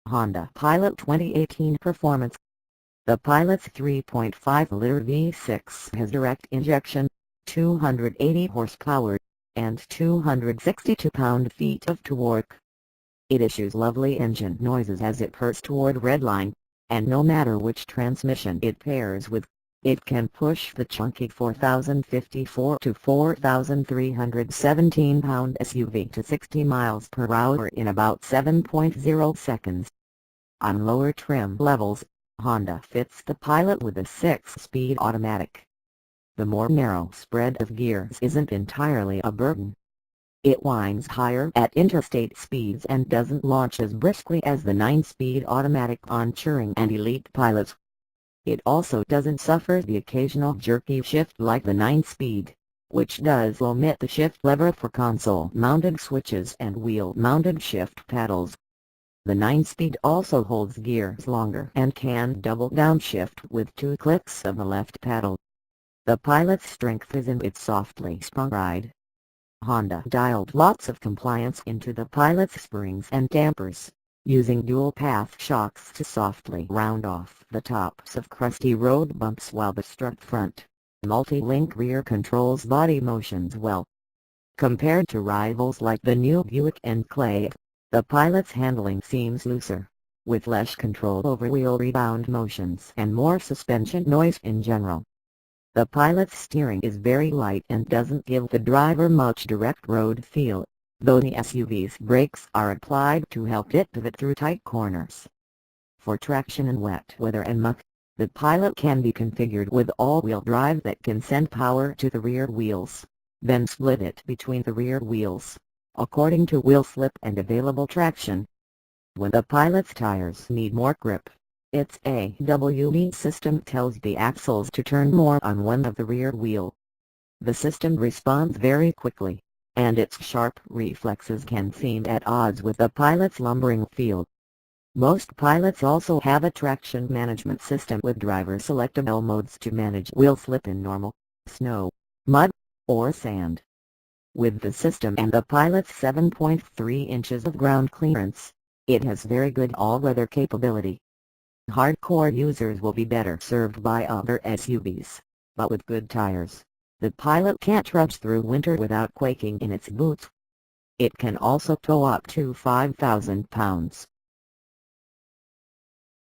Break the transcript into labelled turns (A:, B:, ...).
A: Honda Pilot 2018 Performance. The Pilot's 3.5-liter V6 has direct injection, 280 horsepower, and 262 pound-feet of torque. It issues lovely engine noises as it purrs toward redline, and no matter which transmission it pairs with, it can push the chunky 4,054 to 4,317 pound SUV to 60 miles per hour in about 7.0 seconds. On lower trim levels, Honda fits the Pilot with a 6-speed automatic. The more narrow spread of gears isn't entirely a burden. It winds higher at interstate speeds and doesn't launch as briskly as the 9-speed automatic on touring and elite pilots. It also doesn't suffer the occasional jerky shift like the 9-speed, which does omit the shift lever for console-mounted switches and wheel-mounted shift paddles. The 9-speed also holds gears longer and can double downshift with 2 clicks of the left paddle. The Pilot's strength is in its softly sprung ride. Honda dialed lots of compliance into the Pilot's springs and dampers, using dual-path shocks to softly round off the tops of crusty road bumps while the strut front, multi-link rear controls body motions well. Compared to rivals like the new Buick Enclave, the Pilot's handling seems looser, with less control over wheel rebound motions and more suspension noise in general. The Pilot's steering is very light and doesn't give the driver much direct road feel, though the SUV's brakes are applied to help it pivot through tight corners. For traction in wet weather and muck, the Pilot can be configured with all-wheel drive that can send power to the rear wheels, then split it between the rear wheels, according to wheel slip and available traction. When the Pilot's tires need more grip, its AWD system tells the axles to turn more on one of the rear wheel. The system responds very quickly, and its sharp reflexes can seem at odds with the Pilot's lumbering feel. Most Pilots also have a traction management system with driver-selectable modes to manage wheel slip in normal, snow, mud, or sand. With the system and the Pilot's 7.3 inches of ground clearance, it has very good all-weather capability. Hardcore users will be better served by other SUVs, but with good tires, the Pilot can't trudge through winter without quaking in its boots. It can also tow up to 5,000 pounds,